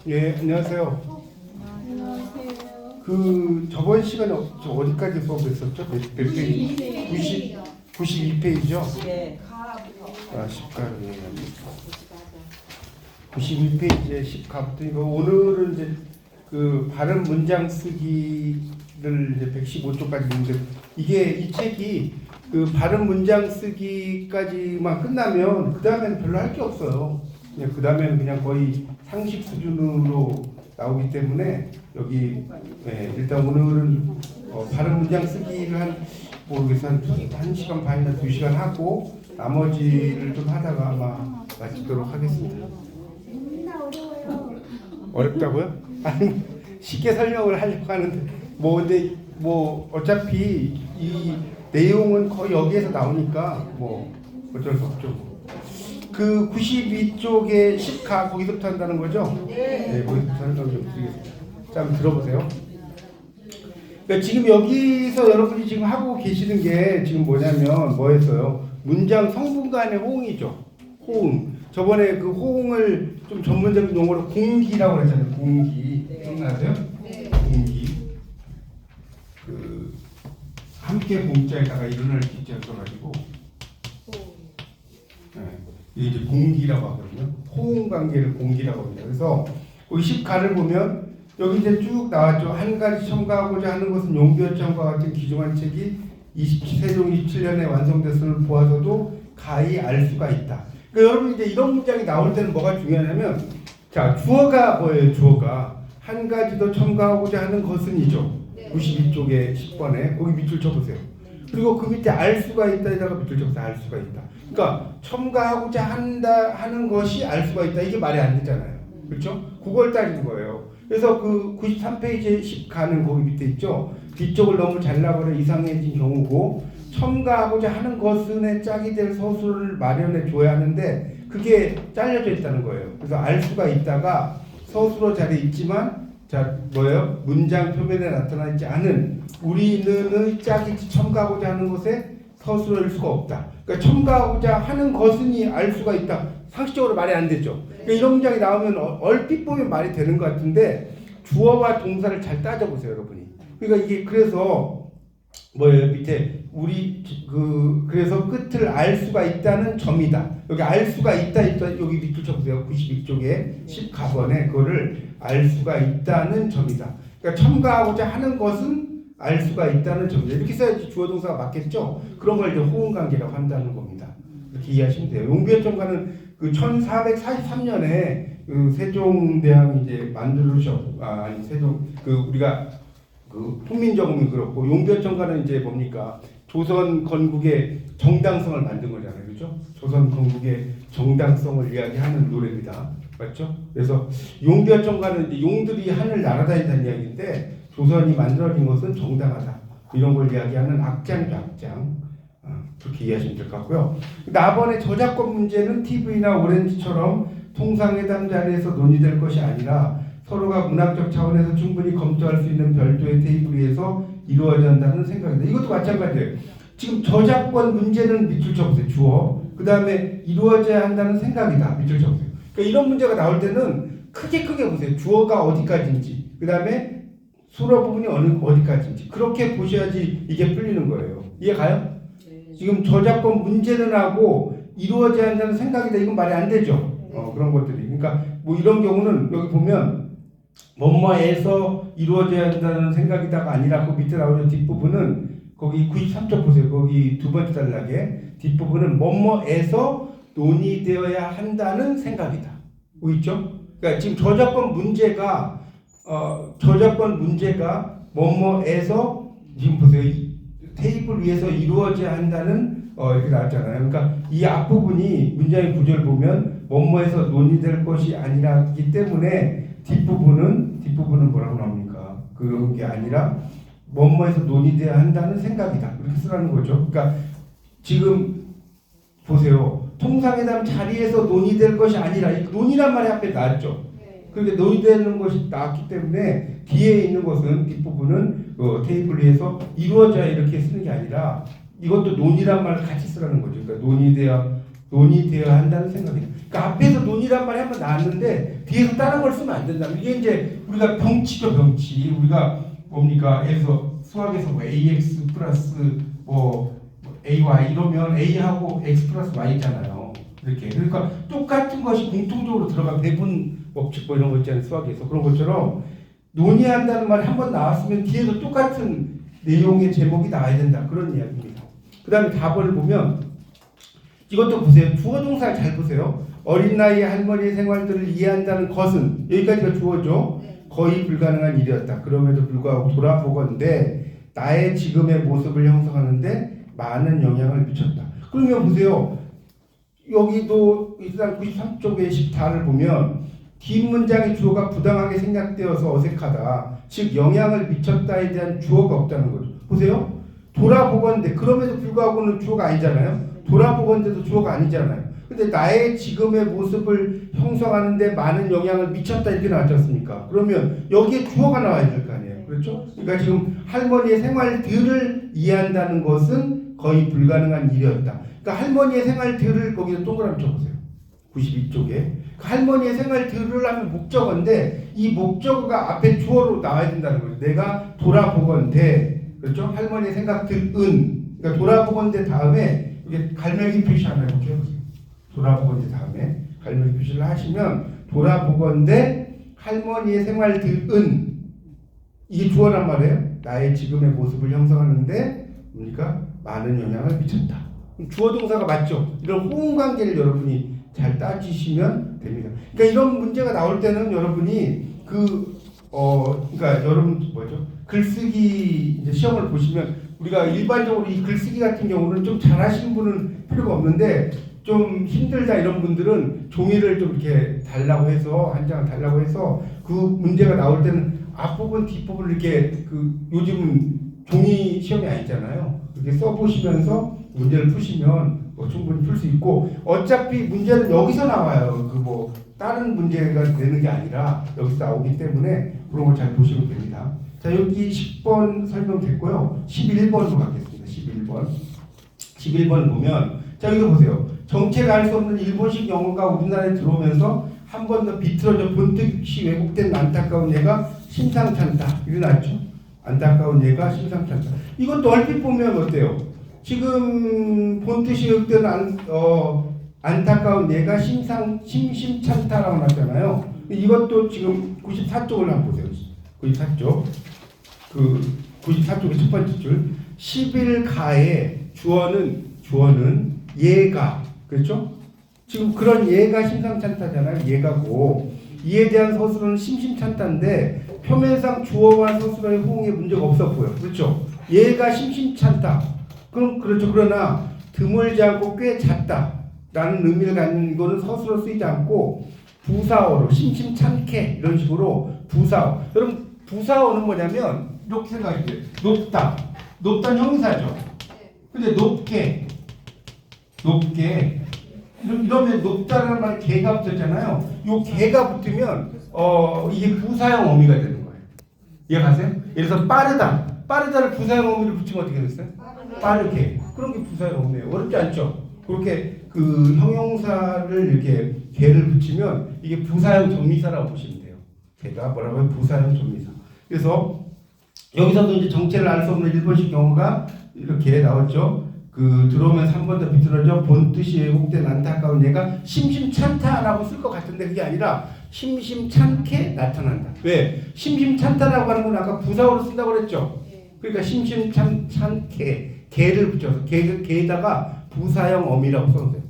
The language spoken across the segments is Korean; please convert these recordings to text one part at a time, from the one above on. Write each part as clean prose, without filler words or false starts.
예, 안녕하세요. 안녕하세요. 그 저번 시간에 어디까지 수업했었죠? 몇 페이지? 92페이지죠? 네. 아, 10가로 91페이지에 10가부터 이거 오늘은 이제 그 발음 문장 쓰기를 이제 115쪽까지 있는데 이게 이 책이 그 발음 문장 쓰기까지만 끝나면 그 다음에는 별로 할 게 없어요. 그냥 그 다음에는 그냥 거의 상식 수준으로 나오기 때문에 여기 일단 오늘은 발음 문장 쓰기를 한 모르겠어 한 시간 반이나 2시간 하고 나머지를 좀 하다가 아마 마치도록 하겠습니다. 어렵다고요? 아니 쉽게 설명을 하려고 하는데 근데 어차피 이 내용은 거의 여기에서 나오니까 어쩔 수 없죠. 그 92쪽에 10가 거기서부터 한다는 거죠? 네. 거기서부터 설명 좀 드리겠습니다. 자, 한번 들어보세요. 그러니까 지금 여기서 여러분이 지금 하고 계시는 게 지금 뭐였어요? 문장 성분 간의 호응이죠. 호응. 저번에 그 호응을 좀 전문적인 용어로 공기라고 했잖아요. 공기. 기억나세요? 네. 공기. 그 함께 공자에다가 일어날 기자 써가지고 이게 이제 공기라고 하거든요. 호응 관계를 공기라고 합니다. 그래서 그 10가를 보면 여기 이제 쭉 나왔죠. 한 가지 첨가하고자 하는 것은 용비어점과 같은 기중한 책이 세종 27년에 완성됐음을 보아서도 가히 알 수가 있다. 그러니까 여러분 이제 이런 문장이 나올 때는 뭐가 중요하냐면 자 주어가 뭐예요? 주어가 한 가지 더 첨가하고자 하는 것은이죠. 92쪽에 10번에 거기 밑줄 쳐보세요. 그리고 그 밑에 알 수가 있다에다가 밑줄 쳐보세요. 알 수가 있다. 그러니까 첨가하고자 하는 것이 알 수가 있다. 이게 말이 안 되잖아요. 그렇죠? 그걸 따지는 거예요. 그래서 그 93페이지에 10가는 거기 밑에 있죠. 뒤쪽을 너무 잘라버려 이상해진 경우고 첨가하고자 하는 것은의 짝이 될 서술을 마련해 줘야 하는데 그게 잘려져 있다는 거예요. 그래서 알 수가 있다가 서술어 자리에 있지만 문장 표면에 나타나 있지 않은 우리는의 짝이 첨가하고자 하는 것에 서술어일 수가 없다. 그러니까 첨가하고자 하는 것은이 알 수가 있다. 상식적으로 말이 안 되죠. 그러니까 이런 문장이 나오면 얼핏 보면 말이 되는 것 같은데 주어와 동사를 잘 따져보세요, 여러분이. 그러니까 이게 그래서 밑에 그래서 끝을 알 수가 있다는 점이다. 여기 알 수가 있다 여기 밑줄 쳐보세요. 92쪽에 10가번에 그거를 알 수가 있다는 점이다. 그러니까 첨가하고자 하는 것은 알 수가 있다는 점이다. 이렇게 써야지 주어 동사가 맞겠죠. 그런 걸 이제 호응 관계라고 한다는 겁니다. 이렇게 이해하시면 돼요. 용비어점가는 그 1443년에 그 세종대왕이 이제 세종 우리가 그 훈민정음이 그렇고 용비어점가는 이제 뭡니까? 조선 건국의 정당성을 만든 거잖아요. 그렇죠? 조선 건국의 정당성을 이야기하는 노래입니다. 맞죠? 그래서 용비어점가는 이제 용들이 하늘 날아다닌다는 이야기인데 조선이 만들어진 것은 정당하다. 이런 걸 이야기하는 악장이죠, 악장. 그렇게 이해하시면 될 것 같고요. 나번의 저작권 문제는 TV나 오렌지처럼 통상회담 자리에서 논의될 것이 아니라 서로가 문학적 차원에서 충분히 검토할 수 있는 별도의 테이블 위에서 이루어져야 한다는 생각이다. 이것도 마찬가지예요. 지금 저작권 문제는 밑줄 쳐보세요. 주어. 그 다음에 이루어져야 한다는 생각이다. 밑줄 쳐보세요. 그러니까 이런 문제가 나올 때는 크게 보세요. 주어가 어디까지인지. 그 다음에 수로 부분이 어디까지인지. 그렇게 보셔야지 이게 풀리는 거예요. 이해 가요? 지금 저작권 문제는 하고 이루어져야 한다는 생각이다. 이건 말이 안 되죠. 그런 것들이. 그러니까 이런 경우는 여기 보면 뭐뭐에서 이루어져야 한다는 생각이다가 아니라 그 밑에 나오는 뒷부분은 거기 93쪽 보세요. 거기 두 번째 단락에 뒷부분은 뭐뭐에서 논의되어야 한다는 생각이다. 있죠? 그러니까 지금 저작권 문제가 뭐뭐에서 지금 보세요. 테이블 위에서 이루어져야 한다는 이렇게 나왔잖아요. 그러니까 이 앞부분이 문장의 구조를 보면 뭐뭐에서 논의될 것이 아니라기 때문에 뒷부분은 뭐라고 나옵니까? 그런 게 아니라 뭐뭐에서 논의돼야 한다는 생각이다. 그렇게 쓰라는 거죠. 그러니까 지금 보세요. 통상회담 자리에서 논의될 것이 아니라 이 논의란 말이 앞에 나왔죠. 그렇게 논의되는 것이 나왔기 때문에 뒤에 있는 것은 뒷부분은 테이블 위에서 이루어져야 이렇게 쓰는 게 아니라 이것도 논의란 말을 같이 쓰라는 거죠. 그러니까 논의돼야 논의되어야 한다는 생각이에요. 그러니까 앞에서 논의란 말이 한번 나왔는데 뒤에서 다른 걸 쓰면 안 된다. 이게 이제 우리가 병치죠, 병치. 우리가 뭡니까? 예를 들어서 수학에서 뭐 ax 플러스 뭐 ay 이러면 a하고 x 플러스 y잖아요. 이렇게. 그러니까 똑같은 것이 공통적으로 들어간 배분 법칙 뭐 이런 거 있잖아요. 수학에서. 그런 것처럼 논의한다는 말이 한번 나왔으면 뒤에도 똑같은 내용의 제목이 나와야 된다. 그런 이야기입니다. 그 다음에 답을 보면 이것도 보세요. 주어 동사를 잘 보세요. 어린 나이에 할머니의 생활들을 이해한다는 것은 여기까지가 주어죠. 거의 불가능한 일이었다. 그럼에도 불구하고 돌아보건대 나의 지금의 모습을 형성하는데 많은 영향을 미쳤다. 그러면 보세요. 여기도 일단 93쪽의 14를 보면 뒷문장의 주어가 부당하게 생략되어서 어색하다. 즉 영향을 미쳤다에 대한 주어가 없다는 거죠. 보세요. 돌아보건대 그럼에도 불구하고는 주어가 아니잖아요. 돌아보건대도 주어가 아니잖아요. 근데 나의 지금의 모습을 형성하는데 많은 영향을 미쳤다 이렇게 나왔지 않습니까? 그러면 여기에 주어가 나와야 될 거 아니에요. 그렇죠? 그러니까 지금 할머니의 생활들을 이해한다는 것은 거의 불가능한 일이었다. 그러니까 할머니의 생활들을 거기서 동그라미 쳐보세요. 92쪽에. 할머니의 생활들을 하면 목적어인데 이 목적어가 앞에 주어로 나와야 된다는 거죠. 내가 돌아보건대 그렇죠? 할머니의 생각들은 그러니까 돌아보건대 다음에 이게 갈매기 표시 하나 이렇게 해보세요. 돌아보건대 다음에 갈매기 표시를 하시면 돌아보건대 할머니의 생활들은 이게 주어란 말이에요. 나의 지금의 모습을 형성하는데 뭡니까? 많은 영향을 미쳤다. 주어 동사가 맞죠? 이런 호응 관계를 여러분이 잘 따지시면 됩니다. 그러니까 이런 문제가 나올 때는 여러분이 그러니까 여러분 뭐죠? 글쓰기 이제 시험을 보시면 우리가 일반적으로 이 글쓰기 같은 경우는 좀 잘하시는 분은 필요가 없는데 좀 힘들다 이런 분들은 종이를 좀 이렇게 달라고 해서 한 장 달라고 해서 그 문제가 나올 때는 앞부분 뒷부분 이렇게 요즘은 종이 시험이 아니잖아요. 이렇게 써보시면서 문제를 푸시면 충분히 풀 수 있고 어차피 문제는 여기서 나와요. 다른 문제가 되는 게 아니라 여기서 나오기 때문에 그런 걸 잘 보시면 됩니다. 자 여기 10번 설명됐고요. 11번으로 가겠습니다. 11번 보면 자 여기서 보세요. 정체가 알 수 없는 일본식 영어가 우리나라에 들어오면서 한 번 더 비틀어져 본뜻 없이 왜곡된 안타까운 예가 심상찮다. 이게 나왔죠? 안타까운 예가 심상찮다. 이것도 얼핏 보면 어때요? 지금 본뜻이 왜곡된 안타까운 예가 심심찮다라고 나왔잖아요. 이것도 지금 94쪽을 한번 보세요. 94쪽. 94쪽의 첫 번째 줄. 11가의 주어는 예가. 그렇죠? 지금 그런 예가 심상찮다잖아요. 예가고. 이에 대한 서술은 심심찮다인데 표면상 주어와 서술의 호응에 문제가 없어 보여. 그렇죠? 예가 심심찮다. 그럼 그렇죠. 그러나 드물지 않고 꽤 잦다. 라는 의미를 갖는 이거는 서술로 쓰이지 않고 부사어로 심심찮게 이런 식으로 부사어. 여러분 부사어는 뭐냐면 이렇게 생각해 돼요. 높다는 형용사죠. 근데 높게 이러면 높다라는 말에 개가 붙었잖아요. 요 개가 붙으면 이게 부사형 어미가 되는 거예요. 이해가세요? 예를 들어서 빠르다를 부사형 어미를 붙이면 어떻게 됐어요? 빠르게. 그런 게 부사형 어미예요. 어렵지 않죠? 그렇게 그 형용사를 이렇게 개를 붙이면 이게 부사형 전미사라고 보시면 돼요. 개가 뭐라고요? 부사형 전미사. 그래서 여기서도 이제 정체를 알 수 없는 일본식 영어가 이렇게 나왔죠. 들어오면서 한 번 더 비틀어져 본 뜻이 왜곡된 안타까운 예가 심심찮다라고 쓸 것 같은데 그게 아니라 심심찮게 나타난다. 왜? 심심찮다라고 하는 건 아까 부사어로 쓴다고 그랬죠. 그러니까 심심찮게 개를 붙여서 개에다가 부사형 어미라고 써놓으세요.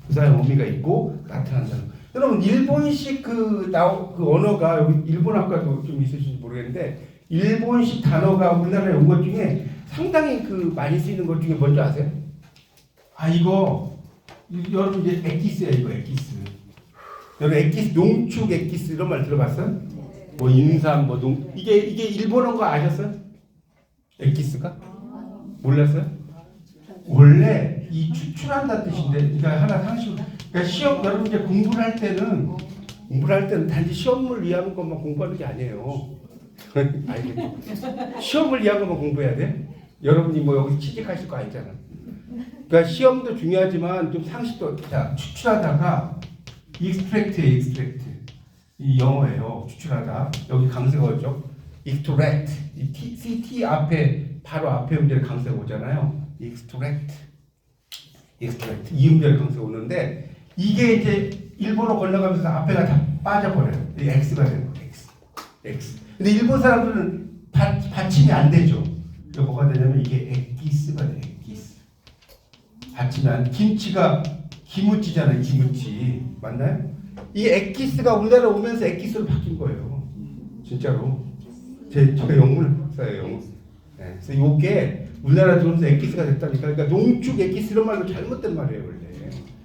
부사형 어미가 있고 나타난다는 거. 여러분 일본식 언어가 여기 일본학과도 좀 있으신지 모르겠는데 일본식 단어가 우리나라에 온 것 중에 상당히 많이 쓰이는 것 중에 뭔지 아세요? 이거 여러분 이제 엑기스예요. 이거 엑기스. 여러분 엑기스 농축 엑기스 이런 말 들어봤어요? 뭐 인삼 이게 일본어인 거 아셨어요? 엑기스가? 몰랐어요? 원래 이 추출한다는 뜻인데, 그러니까 하나 상식. 그러니까 시험 여러분 이제 공부를 할 때는 단지 시험을 위한 것만 공부하는 게 아니에요. 알겠죠? 시험을 위한 것만 공부해야 돼? 여러분이 뭐 여기 취직하실 거 아니잖아. 그러니까 시험도 중요하지만 좀 상식도 자 추출하다가 extract 이 영어예요. 추출하다 여기 강세가 오죠. extract 이 CT 앞에 바로 앞에 음절 강세가 오잖아요. extract 이 음절 강세가 오는데 이게 이제 일본어 건너가면서 앞에가 다 빠져버려요. 이 X가 되는 거예요. X. 근데 일본 사람들은 받침이 안 되죠. 이거 뭐가 되냐면 이게 엑기스가 돼요. 엑기스. 받침이 안. 김치가 기무치잖아요. 기무치 맞나요? 이 엑기스가 우리나라 오면서 엑기스로 바뀐 거예요. 진짜로. 제가 영문을 박사예요. 영문. 네. 그래서 이게 우리나라 들어오면서 엑기스가 됐다니까. 그러니까 농축 엑기스 이런 말도 잘못된 말이에요. 원래.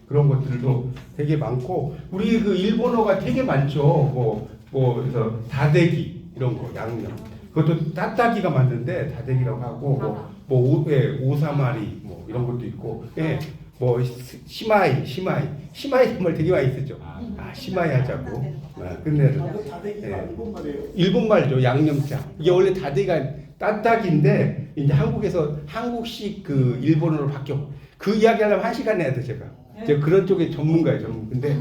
그런 것들도 되게 많고 우리 그 일본어가 되게 많죠. 그래서 다대기 이런 거 양념. 그것도 따따기가 맞는데 다대기라고 하고 오사마리 뭐 이런 것도 있고 시마이 말 되게 많이 쓰죠. 시마이 하자고 끝내는 일본말죠. 양념장 이게 원래 다대기가 따따기인데 이제 한국에서 한국식 그 일본어로 바뀌어 그 이야기하려면 1시간 해야 돼 제가 그런 쪽에 전문가예요. 근데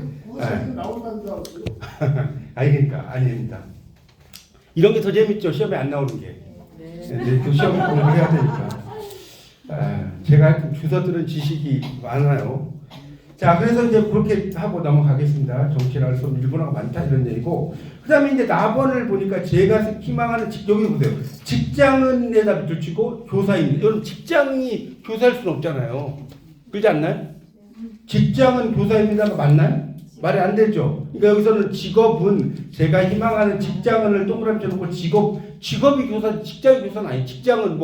아니 그러니까 아닙니다. 이런 게 더 재밌죠. 시험에 안 나오는 게. 네. 그 시험을 공부를 해야 되니까. 제가 주워 들은 지식이 많아요. 자, 그래서 이제 그렇게 하고 넘어가겠습니다. 정치를 알 수 없는 일본어가 많다 이런 얘기고. 그다음에 이제 나번을 보니까 제가 희망하는 여기 보세요. 직장은에다 붙이고 교사입니다. 여러분 직장이 교사일 수는 없잖아요. 그렇지 않나요? 직장은 교사입니다가 맞나요? 말이 안 되죠. 그러니까 여기서는 직업은 제가 희망하는 직장을 동그라미 쳐놓고 직업이 교사, 직장이 교사는 아니. 직장은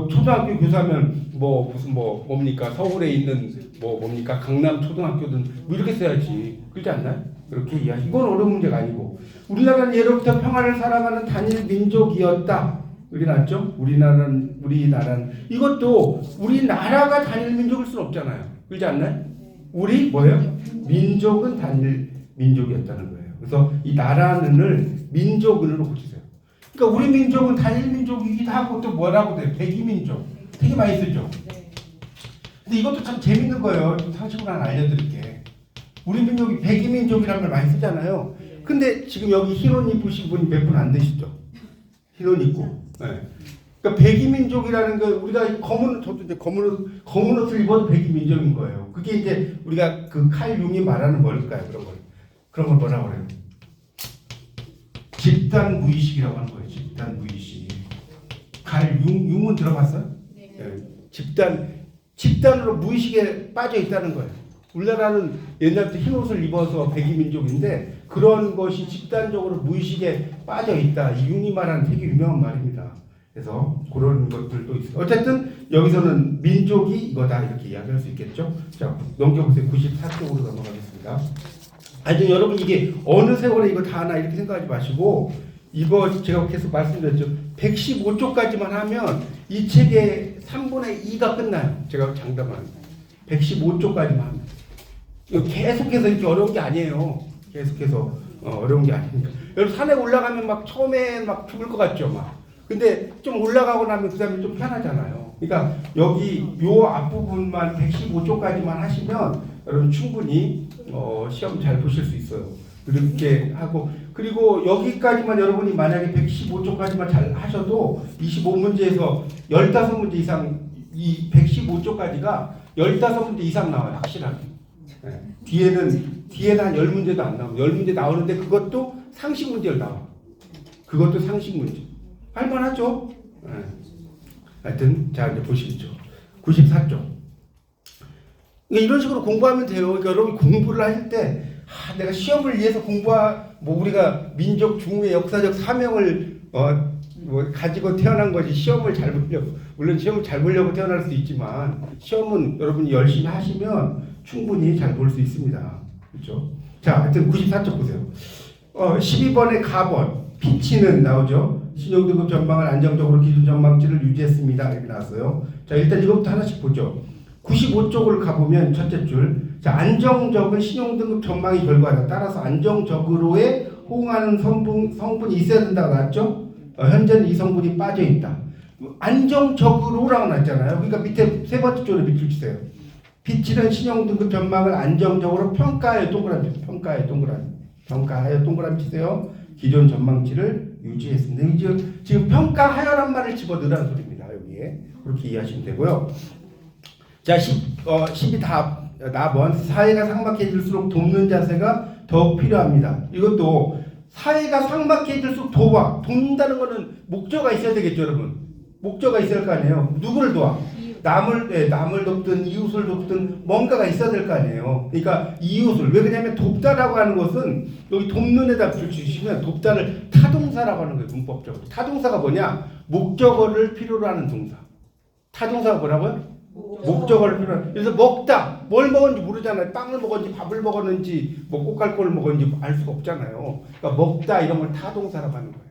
초등학교 교사면 뭡니까 서울에 있는 뭡니까 강남 초등학교든 이렇게 써야지. 그렇지 않나요? 그렇게 이해하시. 이건 어려운 문제가 아니고 우리나라는 예로부터 평화를 사랑하는 단일 민족이었다. 우리 났죠? 우리나라는 이것도 우리나라가 단일 민족일 수는 없잖아요. 그렇지 않나요? 우리 뭐예요? 민족은 단일 민족이었다는 거예요. 그래서 이 나라는을 민족은으로 고치세요. 그러니까 우리 민족은 단일 민족이기도 하고 또 뭐라고 돼요? 백이민족. 되게 많이 쓰죠. 근데 이것도 참 재밌는 거예요. 상식으로 하나 알려드릴게. 우리 민족이 백이민족이라는 걸 많이 쓰잖아요. 근데 지금 여기 흰 옷 입으신 분이 몇 분 안 되시죠? 흰 옷 입고. 네. 그러니까 백이민족이라는 거 우리가 저도 이제 검은 옷을 입어도 백이민족인 거예요. 그게 이제 우리가 그 칼 융이 말하는 뭘까요? 그런 걸 뭐라고 그래요? 집단 무의식이라고 하는 거예요. 집단 무의식. 칼 융은 들어봤어요? 네. 집단으로 무의식에 빠져 있다는 거예요. 우리나라는 옛날부터 흰 옷을 입어서 백이민족인데 그런 것이 집단적으로 무의식에 빠져 있다. 이 융이 말하는 되게 유명한 말입니다. 그래서 그런 것들도 있어요. 어쨌든 여기서는 민족이 이거다 이렇게 이야기할 수 있겠죠. 자, 넘겨보세요. 94쪽으로 넘어가겠습니다. 하여튼 여러분 이게 어느 세월에 이거 다 하나 이렇게 생각하지 마시고 이거 제가 계속 말씀드렸죠. 115쪽까지만 하면 이 책의 3분의 2가 끝나요. 제가 장담하는 115쪽까지만 하면 이거 계속해서 이렇게 어려운 게 아니에요. 계속해서 어려운 게 아니니까. 여러분 산에 올라가면 막 처음에 막 죽을 것 같죠. 근데 좀 올라가고 나면 그 다음에 좀 편하잖아요. 그러니까 여기 요 앞부분만 115쪽까지만 하시면 여러분 충분히 시험 잘 보실 수 있어요. 그렇게 하고 그리고 여기까지만 여러분이 만약에 115쪽까지만 잘 하셔도 25문제에서 15문제 이상 이 115쪽까지가 15문제 이상 나와요. 확실하게. 네. 뒤에는 한 10문제도 안 나와요. 10문제 나오는데 그것도 상식 문제를 나와. 그것도 상식 문제. 할만하죠? 네. 하여튼 자 이제 보시죠. 94쪽. 그러니까 이런 식으로 공부하면 돼요. 그러니까 여러분 공부를 할 때 내가 시험을 위해서 우리가 민족 중의 역사적 사명을 가지고 태어난 거지 시험을 잘 보려고. 물론 시험을 잘 보려고 태어날 수도 있지만 시험은 여러분이 열심히 하시면 충분히 잘 볼 수 있습니다. 그렇죠? 자, 하여튼 94쪽 보세요. 12번의 가번 피치는 나오죠. 신용등급 전망을 안정적으로 기준 전망치를 유지했습니다. 이렇게 나왔어요. 자, 일단 이것부터 하나씩 보죠. 95쪽을 가보면 첫째 줄. 자, 안정적은 신용등급 전망의 결과다. 따라서 안정적으로에 호응하는 성분이 있어야 된다고 나왔죠. 현재는 이 성분이 빠져 있다. 안정적으로라고 나왔잖아요. 그러니까 밑에 세 번째 줄에 밑줄 치세요. 비치는 신용 등급 전망을 안정적으로 평가하여 동그라미 평가하여 동그라미 치세요. 기존 전망치를 유지했습니다. 지금 평가하여란 말을 집어넣으라는 소리입니다. 여기에 그렇게 이해하시면 되고요. 자, 10이 다 나번 사회가 삭막해질수록 돕는 자세가 더욱 필요합니다. 이것도 사회가 삭막해질수록 돕는다는 거는 목적가 있어야 되겠죠, 여러분. 목적가 있어야 할 거 아니에요. 누구를 도와? 남을 돕든 이웃을 돕든 뭔가가 있어야 될 거 아니에요. 그러니까 이웃을 왜 그러냐면 돕다라고 하는 것은 여기 돕는 에다 주시면 돕다를 타동사라고 하는 거예요. 문법적으로. 타동사가 뭐냐? 목적어를 필요로 하는 동사. 타동사가 뭐라고요? 목적어를 필요로. 그래서 먹다 뭘 먹었는지 모르잖아요. 빵을 먹었는지 밥을 먹었는지 뭐 꽃갈콘을 먹었는지 알 수가 없잖아요. 그러니까 먹다 이런 걸 타동사라고 하는 거예요.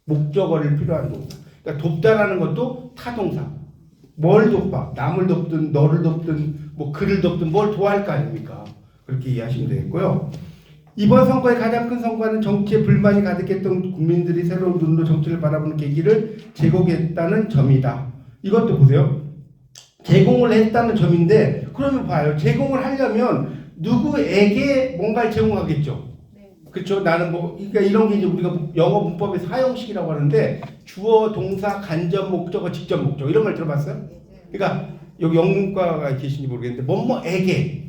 목적어를 필요한 동사. 그러니까 돕다라는 것도 타동사. 뭘 돕아? 남을 돕든 너를 돕든 뭐 그를 돕든 뭘 도와할 거 아닙니까? 그렇게 이해하시면 되겠고요. 이번 선거의 가장 큰 성과는 정치에 불만이 가득했던 국민들이 새로운 눈으로 정치를 바라보는 계기를 제공했다는 점이다. 이것도 보세요. 제공을 했다는 점인데 그러면 봐요. 제공을 하려면 누구에게 뭔가를 제공하겠죠. 그렇죠. 나는 그러니까 이런 게 이제 우리가 영어 문법의 사형식이라고 하는데 주어, 동사, 간접 목적어, 직접 목적어 이런 걸 들어봤어요? 그러니까 여기 영문과가 계신지 모르겠는데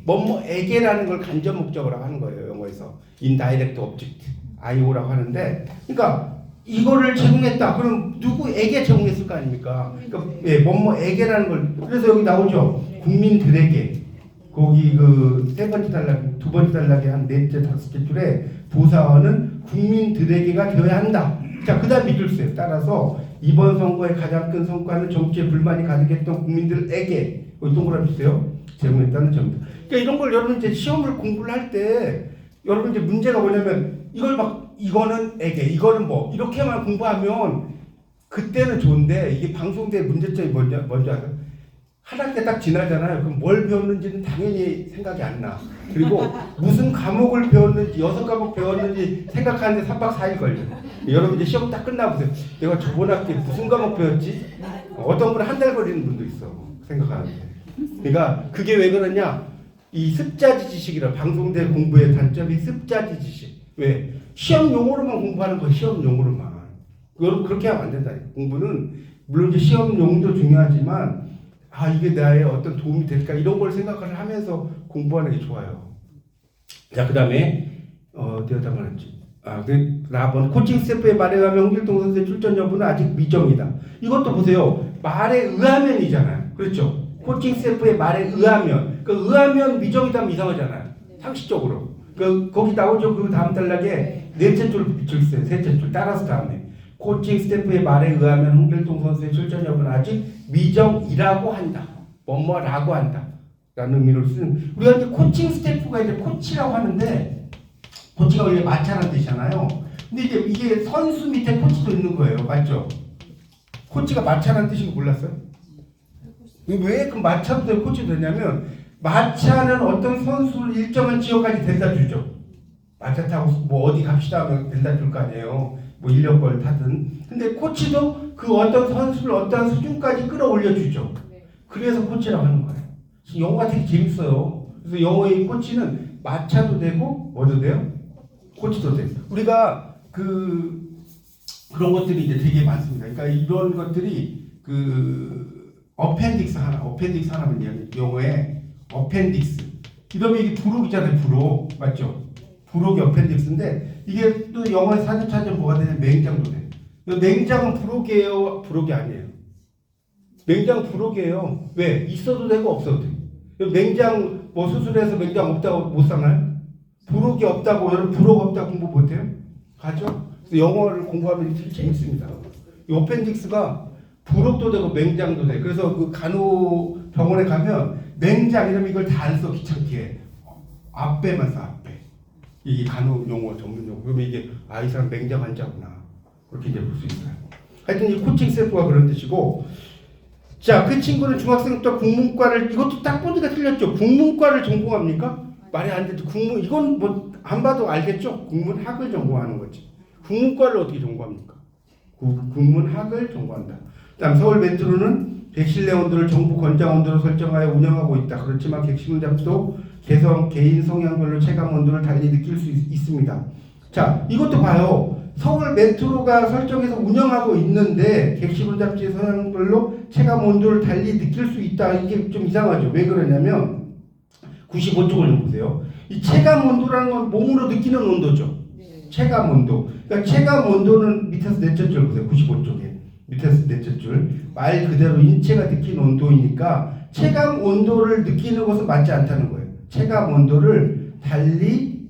뭐뭐에게라는 걸 간접 목적어라고 하는 거예요. 영어에서 indirect object, IO라고 하는데 그러니까 이거를 제공했다. 그럼 누구에게 제공했을 거 아닙니까? 그러니까 뭐뭐에게라는 걸 그래서 여기 나오죠. 국민들에게 거기 그 세 번째 단락, 두 번째 단락에 한 넷째 다섯째 줄에 부사어는 국민들에게가 되어야 한다. 자, 그 다음 밑줄 쓰세요. 따라서 이번 선거의 가장 큰 성과는 정치에 불만이 가득했던 국민들에게 여기 동그라미 주세요. 제공했다는 점입니다. 그러니까 이런 걸 여러분 이제 시험을 공부를 할 때 여러분 이제 문제가 뭐냐면 이걸 막 이거는 이거는 뭐 이렇게만 공부하면 그때는 좋은데 이게 방송대 문제점이 뭔지 아세요? 한 학기 딱 지나잖아요. 그럼 뭘 배웠는지는 당연히 생각이 안 나. 그리고 무슨 과목을 배웠는지 6과목 배웠는지 생각하는데 3박 4일 걸려요. 여러분 이제 시험 딱 끝나보세요. 내가 저번 학기에 무슨 과목 배웠지? 어떤 분은 한 달 걸리는 분도 있어. 생각하는데. 그러니까 그게 왜 그러냐? 이 습자지 지식이라 방송대 공부의 단점이 습자지 지식. 왜? 시험 용어로만 공부하는 거 시험 용어로만. 여러분 그렇게 하면 안 된다. 공부는 물론 이제 시험 용도 중요하지만 이게 나의 어떤 도움이 될까 이런 걸 생각을 하면서 공부하는 게 좋아요. 자, 그 다음에 어디다 말했지? 그 4번 코칭 스태프의 말에 의하면 홍길동 선수의 출전 여부는 아직 미정이다. 이것도 보세요. 말에 의하면이잖아요. 그렇죠? 코칭 스태프의 말에 의하면 그 의하면 미정이다면 이상하잖아요. 상식적으로. 거기 나오죠. 그 다음 단락에 넷째 줄 있어요. 셋째 줄 따라서 다음에 코칭 스태프의 말에 의하면 홍길동 선수의 출전 여부는 아직 미정이라고 한다. 뭐뭐라고 한다. 라는 의미로 쓰는 우리가 이제 코칭 스태프가 이제 코치라고 하는데 코치가 원래 마차라는 뜻이잖아요. 근데 이제 이게 선수 밑에 코치도 있는 거예요. 맞죠? 코치가 마차라는 뜻인 거 몰랐어요? 왜 그 마차도 되고 코치도 되냐면 마차는 어떤 선수를 일정한 지역까지 데려다 주죠. 마차 타고 뭐 어디 갑시다 하면 데려다 줄 거 아니에요. 뭐 인력거를 타든. 근데 코치도 그 어떤 선수를 어떤 수준까지 끌어올려 주죠. 그래서 코치라고 하는 거예요. 영어가 되게 재밌어요. 그래서 영어의 코치는 마차도 되고 뭐도 돼요? 코치도 돼요. 우리가 그런 것들이 이제 되게 많습니다. 그러니까 이런 것들이 어펜딕스 하나면 영어에 어펜딕스. 이러면 이게 부록이잖아요. 부록. 맞죠? 부록이 어펜딕스인데 이게 또 영어에 사전 찾으면 뭐가 되냐면 맹장도 돼. 맹장은 부록이에요? 부록이 아니에요. 맹장 부록이에요. 왜? 있어도 되고 없어도 돼. 맹장 뭐 수술해서 맹장 없다고 못 사나요? 부록이 없다고 여러분 부록 없다고 공부 못해요? 가죠? 그래서 영어를 공부하면 되게 재밌습니다. 이 어펜딕스가 부록도 되고 맹장도 돼. 그래서 그 간호병원에 가면 맹장 이러면 이걸 다 안 써 귀찮게 앞배만 써 앞배. 이게 간호 용어 전문 용어. 그러면 이게 이 사람 맹장 환자구나. 그렇게 이제 볼 수 있어요. 하여튼 이 코칭 스태프가 그런 뜻이고. 자, 그 친구는 중학생부터 국문과를 이것도 딱 보니까 틀렸죠. 국문과를 전공합니까? 말이 안 되죠. 이건 뭐 안 봐도 알겠죠. 국문학을 전공하는 거지. 국문과를 어떻게 전공합니까? 국문학을 전공한다. 그다음 서울 메트로는 객실 내 온도를 정부 권장 온도로 설정하여 운영하고 있다. 그렇지만 객실 혼잡도 개인 성향별로 체감 온도를 달리 느낄 수 있습니다. 자, 이것도 봐요. 서울 메트로가 설정해서 운영하고 있는데 객실 혼잡지의 성향별로 체감 온도를 달리 느낄 수 있다. 이게 좀 이상하죠. 왜 그러냐면 95쪽을 좀 보세요. 이 체감 온도라는 건 몸으로 느끼는 온도죠. 체감 온도. 그러니까 체감 온도는 밑에서 넷째 줄 보세요. 95쪽에. 밑에서 넷째 줄. 말 그대로 인체가 느끼는 온도이니까 체감 온도를 느끼는 것은 맞지 않다는 거예요. 체감 온도를 달리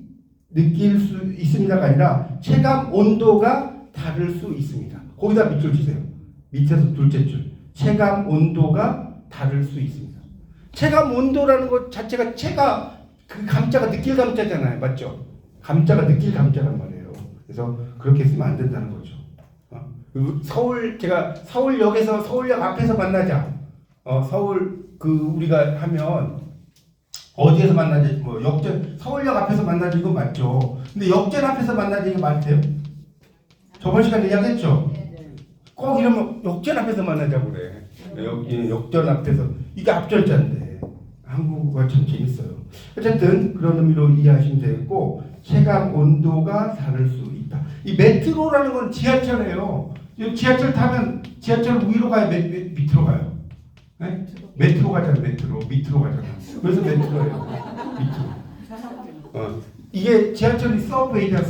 느낄 수 있습니다가 아니라 체감 온도가 다를 수 있습니다. 거기다 밑줄 주세요. 밑에서 둘째 줄. 체감 온도가 다를 수 있습니다. 체감 온도라는 것 자체가 그 감자가 느낄 감자잖아요. 맞죠? 감자가 느낄 감자란 말이에요. 그래서 그렇게 쓰면 안 된다는 거죠. 제가 서울역에서 서울역 앞에서 만나자. 서울 우리가 하면 어디에서 만나지? 뭐 역전 서울역 앞에서 만나지 이거 맞죠? 근데 역전 앞에서 만나지 이거 맞대요? 저번 시간에 이야기했죠? 꼭 이러면 역전 앞에서 만나자고 그래. 역전 앞에서 이게 앞절자인데 한국어가 참 재밌어요. 어쨌든 그런 의미로 이해하시면 되겠고 체감 온도가 다를 수 있다. 이 메트로라는 건 지하철이에요. 지하철 타면 지하철 위로 가요? 밑으로 가요? 네? 메트로 가잖아. 밑으로 가잖아. 그래서 메트로예요. 밑으로. 이게 지하철이 서브웨이잖아.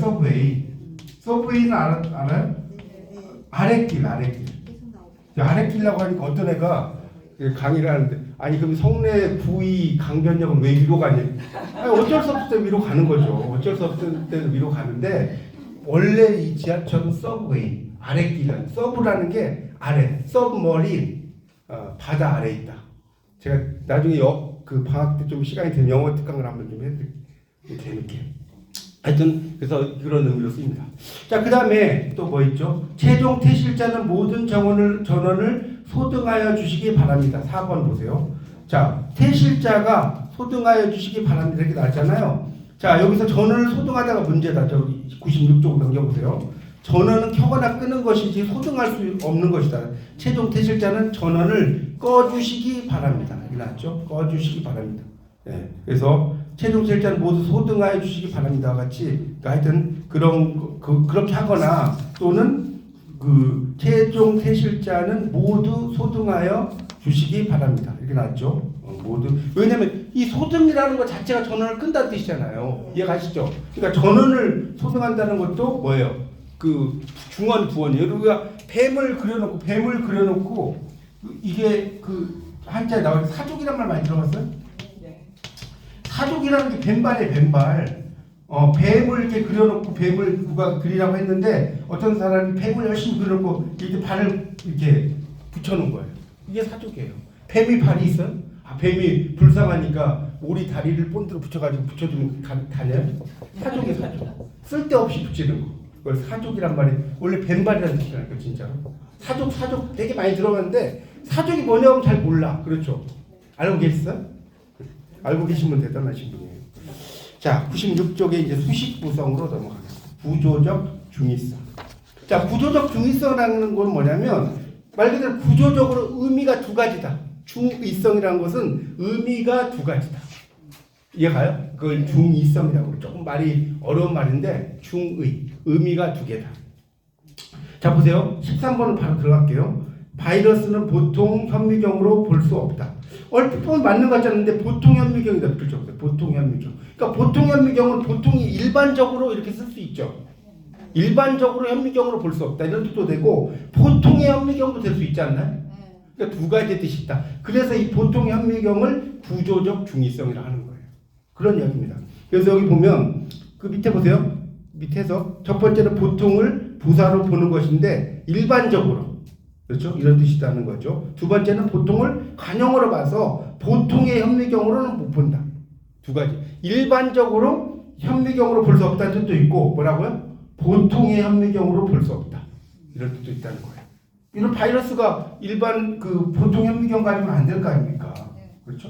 서브웨이는 알아요? 아랫길. 아랫길이라고 하니까 어떤 애가 강의를 하는데 아니 그럼 성내 구의 강변역은 왜 위로 가냐? 아니, 어쩔 수 없을 때 위로 가는 거죠. 어쩔 수 없을 때는 위로 가는데 원래 이 지하철은 서브웨이 아랫길 서브라는 게 아래 서브머린 바다 아래에 있다. 제가 나중에 그 방학 때 좀 시간이 되면 영어 특강을 한번 좀 해드릴게요. 재밌게. 하여튼 그래서 그런 의미로 쓰입니다. 자, 그 다음에 또 뭐 있죠? 최종 퇴실자는 모든 전원을 소등하여 주시기 바랍니다. 4번 보세요. 자, 퇴실자가 소등하여 주시기 바랍니다. 이렇게 나왔잖아요. 자, 여기서 전원을 소등하다가 문제다. 저기 96쪽 넘겨보세요. 전원은 켜거나 끄는 것이지 소등할 수 없는 것이다. 최종 퇴실자는 전원을 꺼주시기 바랍니다. 이렇게 나왔죠? 꺼주시기 바랍니다. 네. 그래서 최종 퇴실자는 모두 소등하여 주시기 바랍니다. 같이 그러니까 하여튼 그렇게 하거나 또는 그 최종 퇴실자는 모두 소등하여 주시기 바랍니다. 이렇게 나왔죠? 모두. 왜냐면 이 소등이라는 것 자체가 전원을 끈다는 뜻이잖아요. 이해가시죠? 그러니까 전원을 소등한다는 것도 뭐예요? 그 중원 부원이에요. 우리가 뱀을 그려놓고 이게 그 한자에 나오는 사족이란 말 많이 들어봤어요? 사족이라는 게 뱀발이에요. 뱀발. 뱀을 이렇게 그려놓고 뱀을 누가 그리라고 했는데 어떤 사람이 뱀을 열심히 그려놓고 이렇게 발을 이렇게 붙여놓은 거예요. 이게 사족이에요. 뱀이 발이 있어요? 뱀이 불쌍하니까 오리 다리를 본드로 붙여주면 다녀요? 사족이에요. 사족. 쓸데없이 붙이는 거. 그걸 사족이란 말이 원래 뱀발이라는 뜻이라니까 진짜로. 사족 되게 많이 들어봤는데 사족이 뭐냐면 잘 몰라. 그렇죠? 알고 계셨어요? 알고 계시면 대단하신 분이에요. 자, 96쪽에 이제 수식 구성으로 넘어가겠습니다. 구조적 중의성. 자, 구조적 중의성이라는 건 뭐냐면 말 그대로 구조적으로 의미가 두 가지다. 중의성이라는 것은 의미가 두 가지다. 이해가요? 그걸 중의성이라고 조금 말이 어려운 말인데 의미가 두 개다. 자, 보세요. 13번은 바로 들어갈게요. 바이러스는 보통 현미경으로 볼 수 없다. 얼핏 보면 맞는 것 같지 않은데 보통 현미경이다. 그렇죠? 보통 현미경. 그러니까 보통 현미경은 보통이 일반적으로 이렇게 쓸 수 있죠. 일반적으로 현미경으로 볼 수 없다. 이런 뜻도 되고 보통의 현미경도 될 수 있지 않나요? 그러니까 두 가지 뜻이 있다. 그래서 이 보통 현미경을 구조적 중의성이라 하는 거예요. 그런 이야기입니다. 그래서 여기 보면 그 밑에 보세요. 밑에서 첫 번째는 보통을 부사로 보는 것인데 일반적으로 그렇죠? 이런 뜻이 있다는 거죠. 두 번째는 보통을 관용으로 봐서 보통의 현미경으로는 못 본다. 두 가지. 일반적으로 현미경으로 볼 수 없다는 뜻도 있고 뭐라고요? 보통의 현미경으로 볼 수 없다. 이런 뜻도 있다는 거예요. 이런 바이러스가 일반 그 보통 현미경 가지고는 안 될 거 아닙니까? 그렇죠?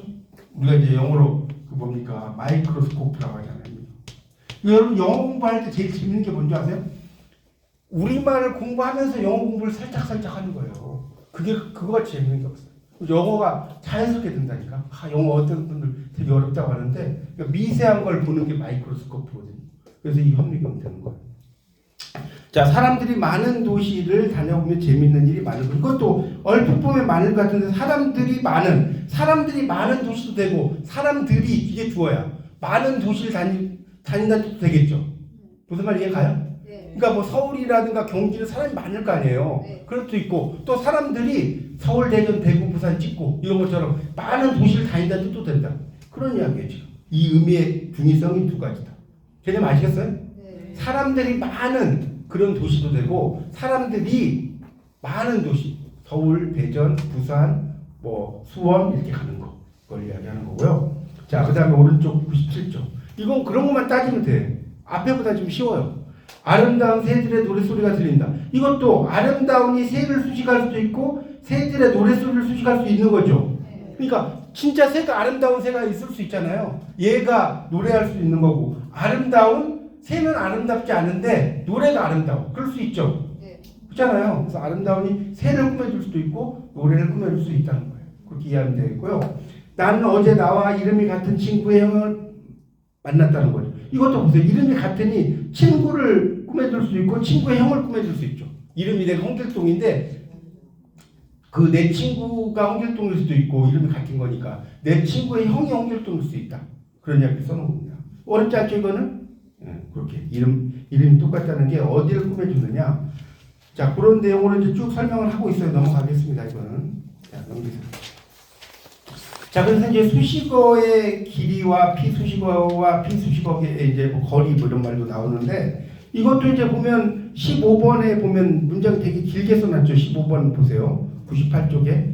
우리가 이제 영어로 그 뭡니까? 마이크로스코프라고 하잖아요. 여러분 영어 공부할 때 제일 재밌는 게 뭔지 아세요? 우리말을 공부하면서 영어 공부를 살짝 하는 거예요. 그거가 재밌는 게 없어요. 영어가 자연스럽게 된다니까. 영어 어떤 분들 되게 어렵다고 하는데 그러니까 미세한 걸 보는 게 마이크로스코프거든요. 그래서 이 현미경이 되는 거예요. 자, 사람들이 많은 도시를 다녀보면 재밌는 일이 많은 거. 이것도 얼핏 보면 많을 것 같은데 사람들이 많은 도시도 되고 사람들이 이게 주어야 많은 도시를 다닌다도 되겠죠. 무슨 말 이해가요? 네. 그러니까 뭐 서울이라든가 경기는 사람이 많을 거 아니에요. 네. 그럴 수도 있고 또 사람들이 서울, 대전, 대구, 부산 찍고 이런 것처럼 많은 도시를 다닌다 뜻도 된다. 그런 이야기예요 지금. 이 의미의 중의성이 두 가지다. 개념 아시겠어요? 네. 사람들이 많은 그런 도시도 되고 사람들이 많은 도시 서울, 대전, 부산, 뭐 수원 이렇게 가는 거 그걸 이야기하는 거고요. 자, 그 다음에 오른쪽 97쪽. 이건 그런 것만 따지면 돼. 앞에보다 좀 쉬워요. 아름다운 새들의 노랫소리가 들린다. 이것도 아름다운이 새를 수식할 수도 있고 새들의 노랫소리를 수식할 수 있는 거죠. 그러니까 진짜 새가 아름다운 새가 있을 수 있잖아요. 얘가 노래할 수 있는 거고 아름다운 새는 아름답지 않은데 노래가 아름다워. 그럴 수 있죠. 그렇잖아요. 그래서 아름다운이 새를 꾸며줄 수도 있고 노래를 꾸며줄 수 있다는 거예요. 그렇게 이해하면 되겠고요. 나는 어제 나와 이름이 같은 친구의 형을 만났다는 거죠. 이것도 보세요. 이름이 같으니 친구를 꾸며줄 수 있고 친구의 형을 꾸며줄 수 있죠. 이름이 내가 홍길동인데 그 내 친구가 홍길동일 수도 있고 이름이 같은 거니까 내 친구의 형이 홍길동일 수 있다. 그런 이야기 써놓은 겁니다. 어렵지 않죠 이거는? 그렇게 이름이 똑같다는 게 어디를 꾸며주느냐. 자, 그런 내용으로 이제 쭉 설명을 하고 있어요. 넘어가겠습니다. 이거는. 자, 넘기세요. 자, 그래서 이제 수식어의 길이와 피수식어의 이제 뭐 거리 뭐 이런 말도 나오는데 이것도 이제 보면 15번에 보면 문장이 되게 길게 써놨죠. 15번 보세요. 98쪽에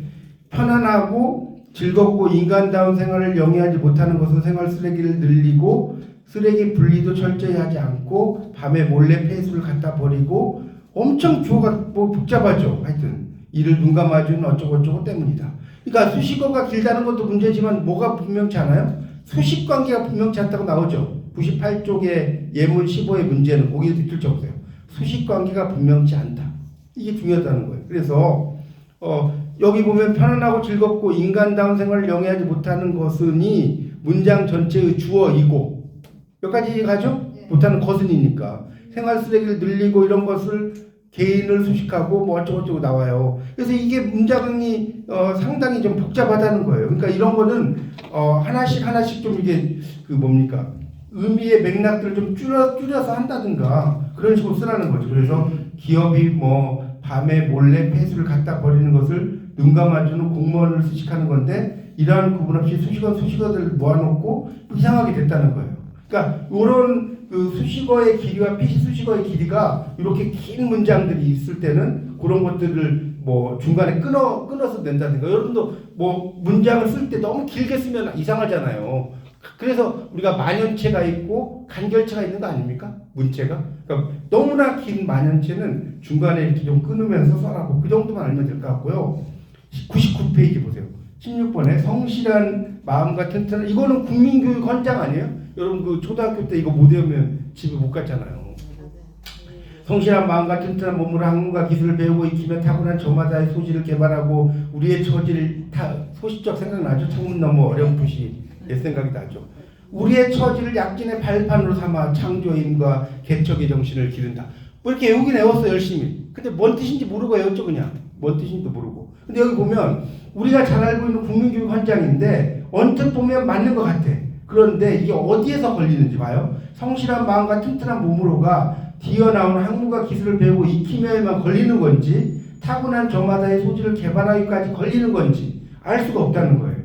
편안하고 즐겁고 인간다운 생활을 영위하지 못하는 것은 생활 쓰레기를 늘리고 쓰레기 분리도 철저히 하지 않고 밤에 몰래 폐수를 갖다 버리고 엄청 주어가 뭐 복잡하죠. 하여튼 이를 눈 감아주는 어쩌고저쩌고 때문이다. 그러니까 수식어가 길다는 것도 문제지만 뭐가 분명치 않아요? 수식관계가 분명치 않다고 나오죠. 98쪽의 예문 15의 문제는 거기에 뒤틀 쳐보세요. 수식관계가 분명치 않다. 이게 중요하다는 거예요. 그래서 여기 보면 편안하고 즐겁고 인간다운 생활을 영위하지 못하는 것은이 문장 전체의 주어이고 여기까지 가죠? 못하는 것은이니까 생활 쓰레기를 늘리고 이런 것을 개인을 수식하고 뭐 어쩌고저쩌고 나와요. 그래서 이게 문장이 상당히 좀 복잡하다는 거예요. 그러니까 이런 거는 하나씩 좀 이게 그 뭡니까 의미의 맥락들을 좀 줄여서 한다든가 그런 식으로 쓰라는 거죠. 그래서 기업이 뭐 밤에 몰래 폐수를 갖다 버리는 것을 눈 감아주는 공무원을 수식하는 건데 이러한 구분 없이 수식어들을 모아놓고 이상하게 됐다는 거예요. 그러니까 이런 그 수식어의 길이와 피수식어의 길이가 이렇게 긴 문장들이 있을 때는 그런 것들을 뭐 중간에 끊어서 낸다든가 여러분도 뭐 문장을 쓸 때 너무 길게 쓰면 이상하잖아요. 그래서 우리가 만연체가 있고 간결체가 있는 거 아닙니까? 문체가. 그러니까 너무나 긴 만연체는 중간에 이렇게 좀 끊으면서 써라고 그 정도만 알면 될 것 같고요. 99페이지 보세요. 16번에 성실한 마음과 튼튼한 이거는 국민교육 헌장 아니에요? 여러분 그 초등학교 때 이거 못 외우면 집에 못 갔잖아요. 성실한 마음과 튼튼한 몸으로 학문과 기술을 배우고 익히며 타고난 저마다의 소질을 개발하고 우리의 처지를 소시적 생각나죠? 창문 너머 어렴풋이 옛 생각이 나죠. 우리의 처지를 약진의 발판으로 삼아 창조임과 개척의 정신을 기른다. 뭐 이렇게 외우긴 외웠어 열심히. 근데 뭔 뜻인지 모르고 외웠죠 그냥. 뭔 뜻인지도 모르고. 근데 여기 보면 우리가 잘 알고 있는 국민교육 헌장인데 언뜻 보면 맞는 것 같아. 그런데 이게 어디에서 걸리는지 봐요. 성실한 마음과 튼튼한 몸으로가 뛰어나온 학문과 기술을 배우고 익히며만 걸리는 건지 타고난 저마다의 소질을 개발하기까지 걸리는 건지 알 수가 없다는 거예요.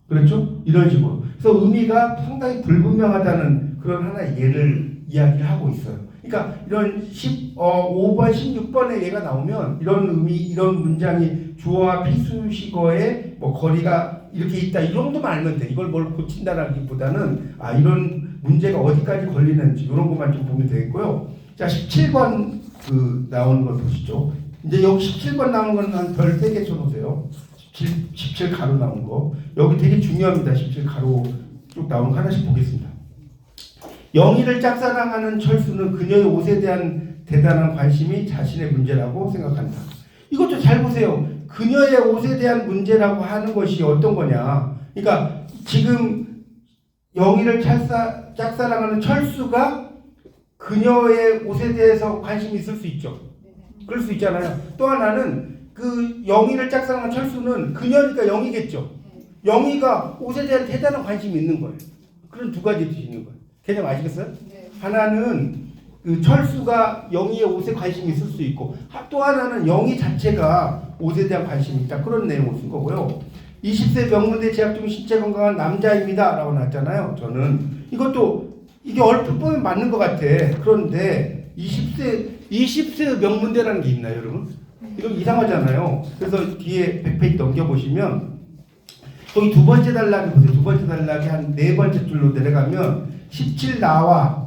그렇죠? 이런 식으로. 그래서 의미가 상당히 불분명하다는 그런 하나의 예를 이야기를 하고 있어요. 그러니까 이런 15번, 16번의 예가 나오면 이런 의미, 이런 문장이 주어와 피수식어의 뭐 거리가 이렇게 있다 이 정도만 알면 돼. 이걸 뭘 고친다라기보다는 이런 문제가 어디까지 걸리는지 이런 것만 좀 보면 되겠고요. 자, 17번 그 나오는 걸 보시죠. 이제 여기 17번 나오는 건 한 별 3개 쳐놓으세요. 17 가로 나온 거. 여기 되게 중요합니다. 17 가로 쭉 나오는 거 하나씩 보겠습니다. 영희를 짝사랑하는 철수는 그녀의 옷에 대한 대단한 관심이 자신의 문제라고 생각한다. 이것도 잘 보세요. 그녀의 옷에 대한 문제라고 하는 것이 어떤 거냐. 그러니까 지금 영희를 짝사랑하는 철수가 그녀의 옷에 대해서 관심이 있을 수 있죠. 그럴 수 있잖아요. 또 하나는 그 영희를 짝사랑하는 철수는 그녀니까 영희겠죠. 영희가 옷에 대한 대단한 관심이 있는 거예요. 그런 두 가지 뜻이 있는 거예요. 개념 아시겠어요? 하나는 그 철수가 영희의 옷에 관심이 있을 수 있고, 또 하나는 영희 자체가 옷에 대한 관심이 있다. 그런 내용을 쓴 거고요. 20세 명문대 재학 중 신체 건강한 남자입니다. 라고 나왔잖아요. 저는 이것도 이게 얼핏 보면 맞는 것 같아. 그런데 20세 명문대라는 게 있나요, 여러분? 이거 이상하잖아요. 그래서 뒤에 100페이지 넘겨보시면 거기 두 번째 단락이 보세요. 두 번째 단락이 한 네 번째 줄로 내려가면 17 나와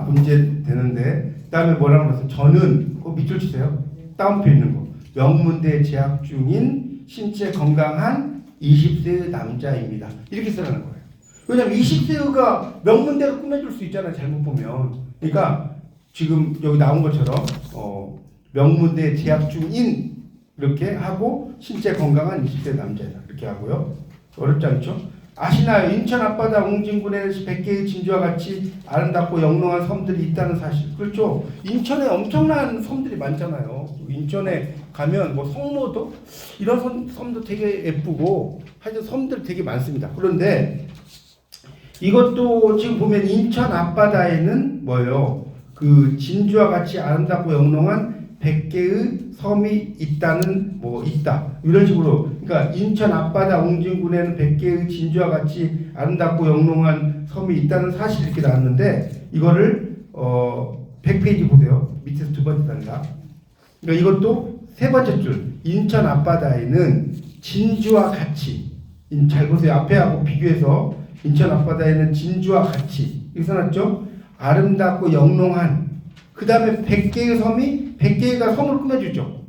문제 되는데, 그 다음에 뭐라고 그랬어요? 저는 그 밑줄 치세요. 다운표 있는 거. 명문대 재학 중인 신체 건강한 20세 남자입니다. 이렇게 쓰라는 거예요. 왜냐면 20세가 명문대로 꾸며줄 수 있잖아요. 잘못 보면. 그러니까 지금 여기 나온 것처럼 명문대 재학 중인 이렇게 하고 신체 건강한 20세 남자이다. 이렇게 하고요. 어렵지 않죠? 아시나요? 인천 앞바다 웅진군에 100개의 진주와 같이 아름답고 영롱한 섬들이 있다는 사실. 그렇죠? 인천에 엄청난 섬들이 많잖아요. 인천에 가면 뭐 성모도 이런 섬도 되게 예쁘고 하여튼 섬들 되게 많습니다. 그런데 이것도 지금 보면 인천 앞바다에는 뭐예요? 그 진주와 같이 아름답고 영롱한 100개의 섬이 있다는 있다 이런 식으로. 그러니까 인천 앞바다 웅진군에는 100개의 진주와 같이 아름답고 영롱한 섬이 있다는 사실이 이렇게 나왔는데, 이거를 100페이지 보세요. 밑에서 두 번째 단락. 그러니까 이것도 세 번째 줄. 인천 앞바다에는 진주와 같이, 잘 보세요. 앞에하고 비교해서 인천 앞바다에는 진주와 같이 이렇게 써놨죠. 아름답고 영롱한, 그 다음에 100개의 섬이 100개가 섬을 꾸며주죠.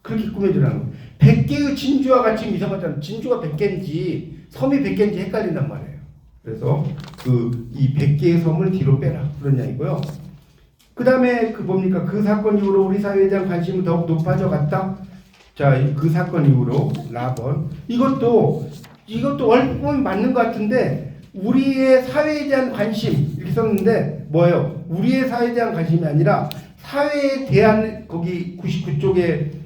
그렇게 꾸며주라는 거예요. 100개의 진주와 같이 이상하잖아요. 진주가 100개인지 섬이 100개인지 헷갈린단 말이에요. 그래서 이 100개의 섬을 뒤로 빼라. 그런 이야기고요. 그 다음에 뭡니까? 그 사건 이후로 우리 사회에 대한 관심은 더욱 높아져 갔다. 자, 그 사건 이후로 라번. 이것도 얼핏 보면 맞는 것 같은데, 우리의 사회에 대한 관심 이렇게 썼는데 뭐예요? 우리의 사회에 대한 관심이 아니라 사회에 대한, 거기 99쪽에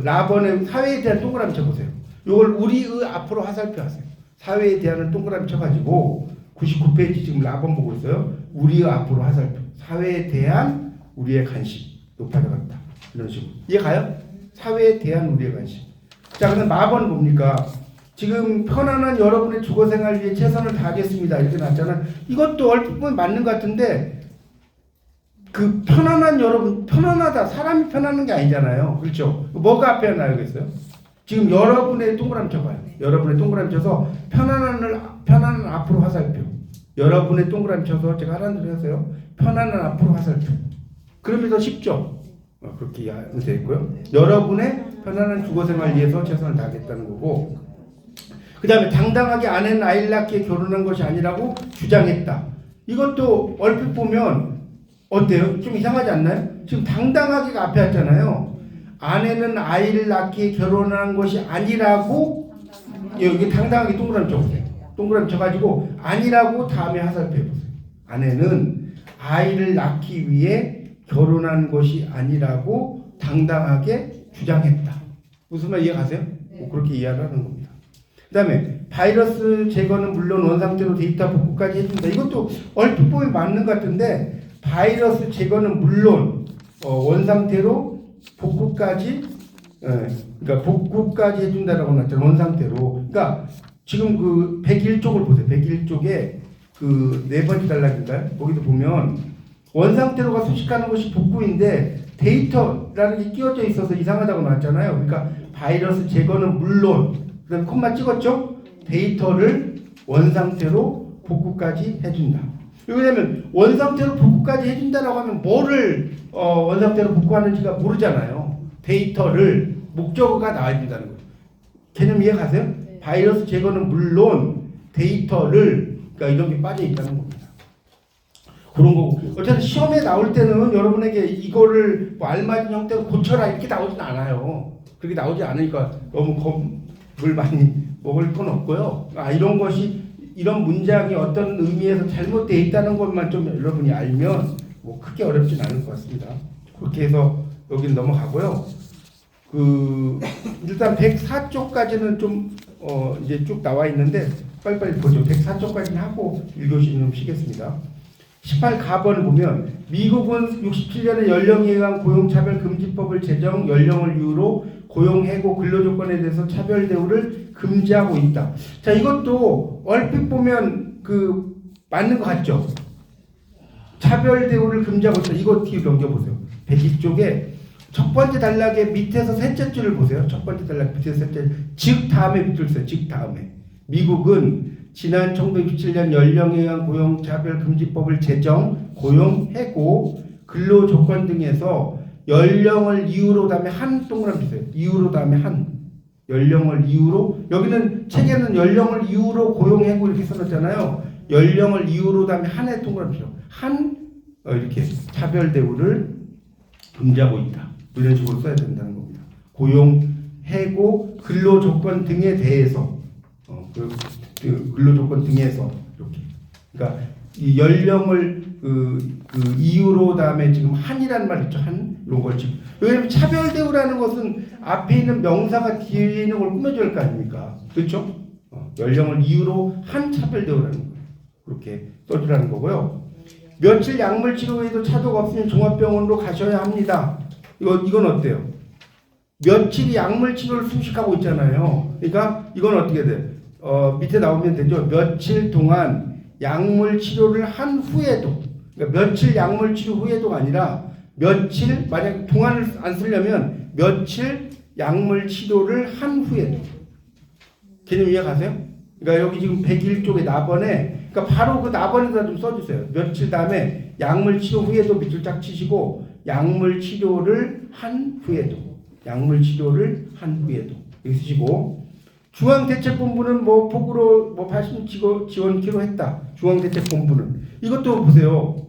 라번의 사회에 대한 동그라미 쳐보세요. 이걸 우리의 앞으로 화살표 하세요. 사회에 대한을 동그라미 쳐가지고 99페이지 지금 라번 보고 있어요. 우리의 앞으로 화살표. 사회에 대한 우리의 관심 높아져갔다. 이런 식으로. 이해가요? 사회에 대한 우리의 관심. 자, 그럼 마번 뭡니까? 지금 편안한 여러분의 주거생활 위해 최선을 다하겠습니다. 이렇게 나왔잖아요. 이것도 얼핏 보면 맞는 것 같은데, 그 편안한 여러분, 편안하다. 사람이 편안한 게 아니잖아요. 그렇죠? 뭐가 앞에 나오겠어요? 지금 여러분의 동그라미 쳐봐요. 여러분의 동그라미 쳐서 편안한 앞으로 화살표. 여러분의 동그라미 쳐서 제가 하라는 대로 하세요. 편안한 앞으로 화살표. 그러면 더 쉽죠? 그렇게 이해하면 있고요. 여러분의 편안한 주거생활 위해서 최선을 다하겠다는 거고, 그 다음에 당당하게 아내는 아이를 낳기에 결혼한 것이 아니라고 주장했다. 이것도 얼핏 보면 어때요? 좀 이상하지 않나요? 지금 당당하게가 앞에 왔잖아요. 아내는 아이를 낳기에 결혼한 것이 아니라고, 여기 당당하게 동그라미 쳐보세요. 동그라미 쳐가지고 아니라고 다음에 화살표 해보세요. 아내는 아이를 낳기 위해 결혼한 것이 아니라고 당당하게 주장했다. 무슨 말 이해가세요? 그렇게 이해를 하는 겁니다. 그 다음에 바이러스 제거는 물론 원상태로 데이터 복구까지 해준다. 이것도 얼핏 보면 맞는 것 같은데, 바이러스 제거는 물론 원상태로 복구까지, 그러니까 복구까지 해준다라고 나왔잖아요. 원상태로. 그러니까 지금 그 101쪽을 보세요. 101쪽에 그 네 번째 단락인가요? 거기도 보면 원상태로가 수식하는 것이 복구인데 데이터라는 게 끼워져 있어서 이상하다고 나왔잖아요. 그러니까 바이러스 제거는 물론, 그다음 콤마 찍었죠? 데이터를 원상태로 복구까지 해준다. 왜냐면 원상태로 복구까지 해준다라고 하면 뭐를 원상태로 복구하는지가 모르잖아요. 데이터를 목적어가 나와야 된다는 거예요. 개념 이해가세요? 네. 바이러스 제거는 물론 데이터를, 그러니까 이런 게 빠져 있다는 겁니다. 그런 거고. 어쨌든 시험에 나올 때는 여러분에게 이거를 뭐 알맞은 형태로 고쳐라 이렇게 나오진 않아요. 그렇게 나오지 않으니까 너무 겁을 많이 먹을 건 없고요. 이런 것이 이런 문장이 어떤 의미에서 잘못되어 있다는 것만 좀 여러분이 알면 뭐 크게 어렵진 않을 것 같습니다. 그렇게 해서 여기는 넘어가고요. 일단 104쪽까지는 좀 이제 쭉 나와 있는데 빨리빨리 보죠. 104쪽까지는 하고 1교시 좀 쉬겠습니다. 18가번을 보면 미국은 67년에 연령에 의한 고용차별금지법을 제정, 연령을 이유로 고용해고 근로조건에 대해서 차별 대우를 금지하고 있다. 자, 이것도 얼핏 보면 맞는 것 같죠? 차별 대우를 금지하고 있다. 이거 뒤로 넘겨보세요. 102쪽에 첫 번째 단락의 밑에서 셋째 줄을 보세요. 첫 번째 단락 밑에서 셋째 줄. 즉 다음에 밑줄 써요. 즉 다음에. 미국은 지난 1967년 연령에 의한 고용차별금지법을 제정, 고용해고, 근로조건 등에서 연령을 이유로 다음에 한 동그라미 주세요. 이유로 다음에 한. 연령을 이유로. 여기는 책에는 연령을 이유로 고용해고 이렇게 써놨잖아요. 연령을 이유로 다음에 한의 동그라미 주세요. 이렇게 차별 대우를 금지하고 있다. 이런 식으로 써야 된다는 겁니다. 고용해고, 근로조건 등에 대해서. 근로조건 등에서 이렇게. 그러니까 이 연령을 이유로 다음에 지금 한이라는 말 있죠. 한 이런 걸 지금. 왜냐면 차별 대우라는 것은 앞에 있는 명사가 뒤에 있는 걸 꾸며줘야 할 거 아닙니까? 그렇죠? 연령을 이유로 한 차별 대우라는 거. 그렇게 써주라는 거고요. 며칠 약물 치료 후에도 차도가 없으면 종합병원으로 가셔야 합니다. 이건 어때요? 며칠이 약물 치료를 수식하고 있잖아요. 그러니까 이건 어떻게 돼? 밑에 나오면 되죠. 며칠 동안 약물 치료를 한 후에도, 그러니까 며칠 약물 치료 후에도가 아니라 며칠, 만약 동안을 안 쓰려면 며칠 약물 치료를 한 후에도. 개념 이해가세요? 그러니까 여기 지금 101쪽에 나번에, 그러니까 바로 그 나번에다 좀 써주세요. 며칠 다음에 약물 치료 후에도 밑줄 짝 치시고 약물 치료를 한 후에도, 약물 치료를 한 후에도 이렇게 쓰시고. 중앙대책본부는 폭으로 80 지원키로 했다. 중앙대책본부는. 이것도 보세요.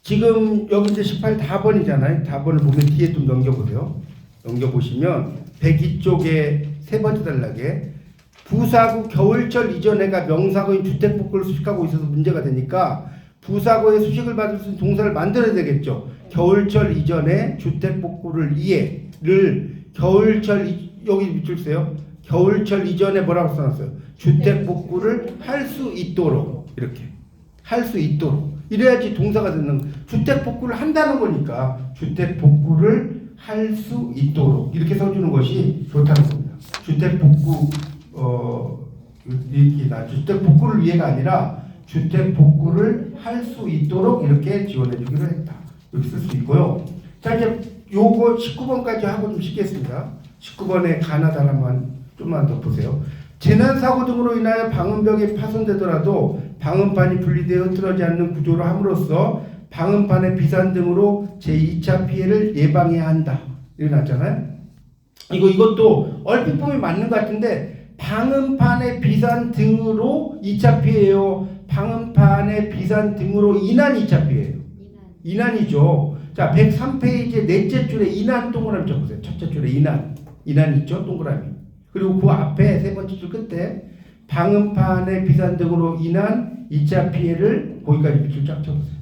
지금 여기 이제 18 다번이잖아요. 다번을 보면 뒤에 좀 넘겨보세요. 넘겨보시면 102쪽에 세 번째 단락에 부사구 겨울철 이전에가 명사구인 주택복구를 수식하고 있어서 문제가 되니까 부사구의 수식을 받을 수 있는 동사를 만들어야 되겠죠. 겨울철 이전에 주택복구를 이해를 여기 밑줄 세요. 겨울철 이전에 뭐라고 써놨어요? 주택복구를 할 수 있도록. 이렇게 할 수 있도록. 이래야지 동사가 되는. 주택복구를 한다는 거니까 주택복구를 할 수 있도록 이렇게 써주는 것이 좋다는 겁니다. 주택복구 주택복구를 위해가 아니라 주택복구를 할 수 있도록 이렇게 지원해주기로 했다. 이렇게 쓸 수 있고요. 자, 이제 요거 19번까지 하고 좀 쉬겠습니다. 19번에 가나다라만 좀만 더 보세요. 재난사고 등으로 인하여 방음벽이 파손되더라도 방음판이 분리되어 흐트러지지 않는 구조로 함으로써 방음판의 비산 등으로 제2차 피해를 예방해야 한다. 이렇게 나왔잖아요. 이것도 얼핏 보면 맞는 것 같은데 방음판의 비산 등으로 2차 피해예요. 방음판의 비산 등으로 인한 2차 피해예요. 인한이죠. 자, 103페이지 넷째 줄에 인한 동그라미 쳐보세요. 첫째 줄에 인한 있죠? 동그라미. 그리고 그 앞에 세 번째 줄 끝에 방음판의 비산 등으로 인한 2차 피해를 거기까지 밑줄 쫙 쳐보세요.